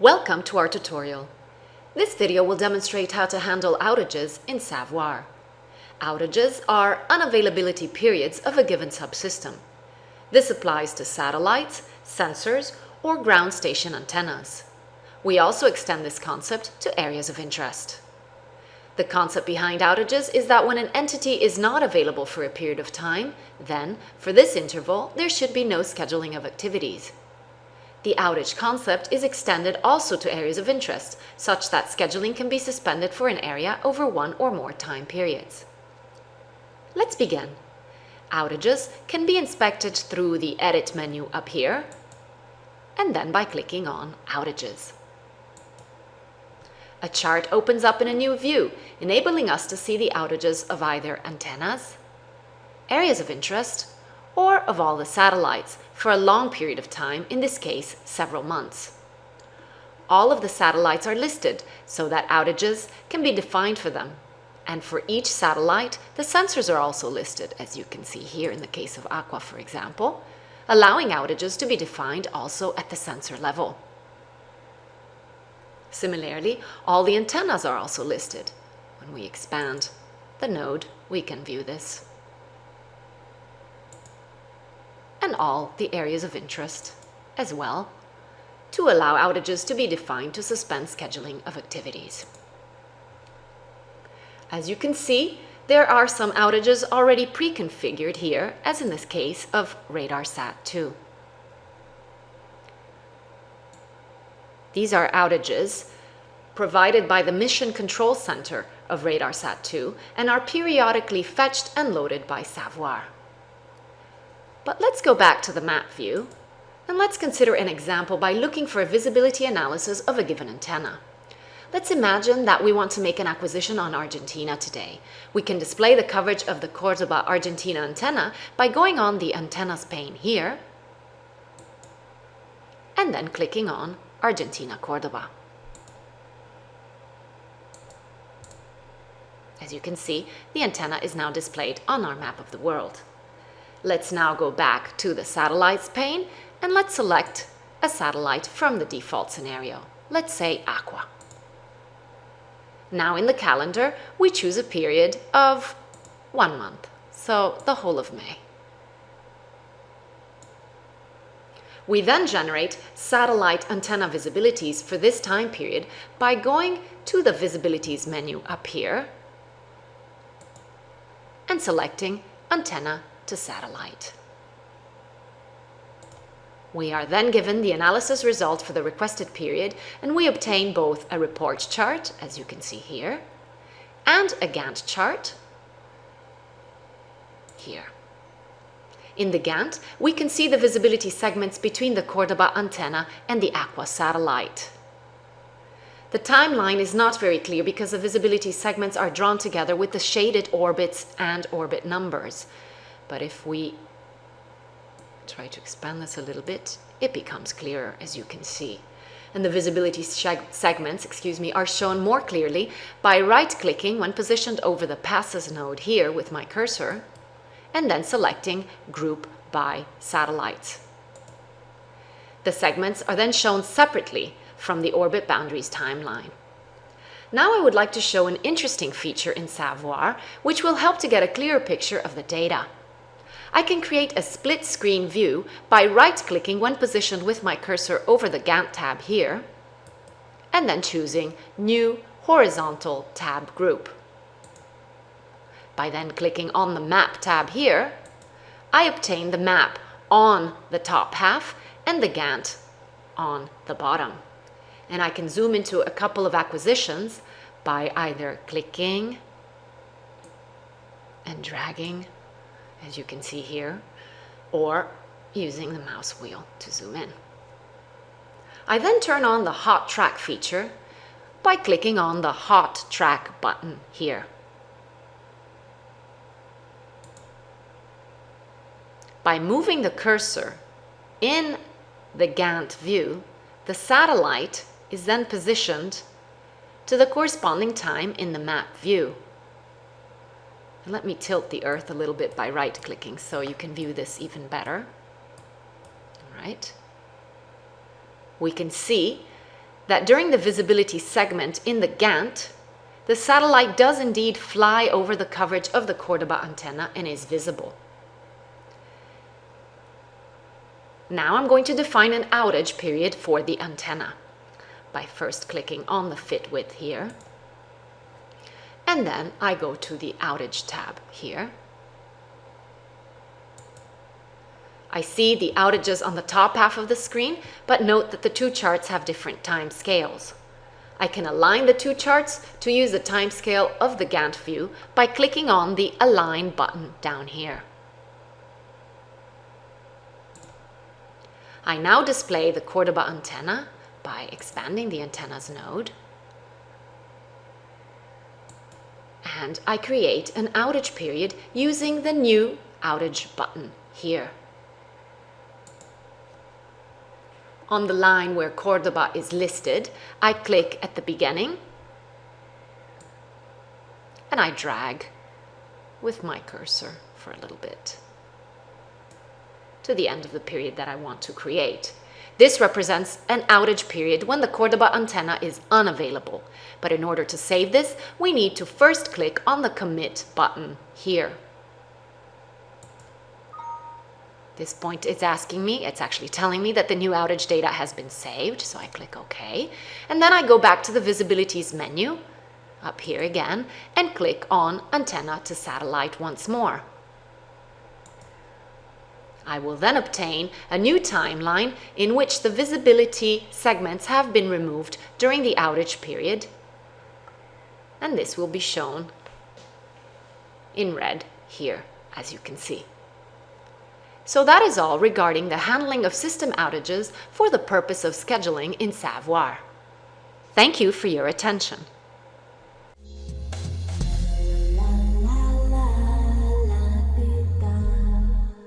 Welcome to our tutorial. This video will demonstrate how to handle outages in SaVoir. Outages are unavailability periods of a given subsystem. This applies to satellites, sensors, or ground station antennas. We also extend this concept to areas of interest. The concept behind outages is that when an entity is not available for a period of time, then, for this interval, there should be no scheduling of activities. The outage concept is extended also to areas of interest, such that scheduling can be suspended for an area over one or more time periods. Let's begin. Outages can be inspected through the Edit menu up here, and then by clicking on Outages. A chart opens up in a new view, enabling us to see the outages of either antennas, areas of interest, or of all the satellites for a long period of time, in this case, several months. All of the satellites are listed so that outages can be defined for them. And for each satellite, the sensors are also listed, as you can see here in the case of Aqua, for example, allowing outages to be defined also at the sensor level. Similarly, all the antennas are also listed. When we expand the node, we can view this. And all the areas of interest as well, to allow outages to be defined to suspend scheduling of activities. As you can see, there are some outages already pre-configured here, as in this case of RadarSat-2. These are outages provided by the Mission Control Center of RadarSat-2 and are periodically fetched and loaded by SaVoir. But let's go back to the map view, and let's consider an example by looking for a visibility analysis of a given antenna. Let's imagine that we want to make an acquisition on Argentina today. We can display the coverage of the Cordoba Argentina antenna by going on the Antennas pane here, and then clicking on Argentina Cordoba. As you can see, the antenna is now displayed on our map of the world. Let's now go back to the Satellites pane, and let's select a satellite from the default scenario. Let's say Aqua. Now in the calendar, we choose a period of 1 month, so the whole of May. We then generate satellite antenna visibilities for this time period by going to the Visibilities menu up here and selecting Antenna to Satellite. We are then given the analysis result for the requested period, and we obtain both a report chart, as you can see here, and a Gantt chart here. In the Gantt, we can see the visibility segments between the Cordoba antenna and the Aqua satellite. The timeline is not very clear because the visibility segments are drawn together with the shaded orbits and orbit numbers. But if we try to expand this a little bit, it becomes clearer, as you can see. And the visibility segments, are shown more clearly by right-clicking when positioned over the Passes node here with my cursor, and then selecting Group by Satellites. The segments are then shown separately from the orbit boundaries timeline. Now I would like to show an interesting feature in SaVoir, which will help to get a clearer picture of the data. I can create a split-screen view by right-clicking when positioned with my cursor over the Gantt tab here, and then choosing New Horizontal Tab Group. By then clicking on the Map tab here, I obtain the map on the top half and the Gantt on the bottom. And I can zoom into a couple of acquisitions by either clicking and dragging, as you can see here, or using the mouse wheel to zoom in. I then turn on the Hot Track feature by clicking on the Hot Track button here. By moving the cursor in the Gantt view, the satellite is then positioned to the corresponding time in the map view. And let me tilt the Earth a little bit by right-clicking so you can view this even better. All right. We can see that during the visibility segment in the Gantt, the satellite does indeed fly over the coverage of the Cordoba antenna and is visible. Now I'm going to define an outage period for the antenna by first clicking on the fit width here. And then I go to the outage tab here. I see the outages on the top half of the screen, but note that the two charts have different time scales. I can align the two charts to use the time scale of the Gantt view by clicking on the Align button down here. I now display the Cordoba antenna by expanding the antenna's node. And I create an outage period using the new outage button here. On the line where Cordoba is listed, I click at the beginning and I drag with my cursor for a little bit to the end of the period that I want to create. This represents an outage period when the Cordoba antenna is unavailable. But in order to save this, we need to first click on the Commit button here. This point it's asking me, it's actually telling me that the new outage data has been saved, so I click OK. And then I go back to the Visibilities menu, up here again, and click on Antenna to Satellite once more. I will then obtain a new timeline in which the visibility segments have been removed during the outage period, and this will be shown in red here, as you can see. So that is all regarding the handling of system outages for the purpose of scheduling in SaVoir. Thank you for your attention.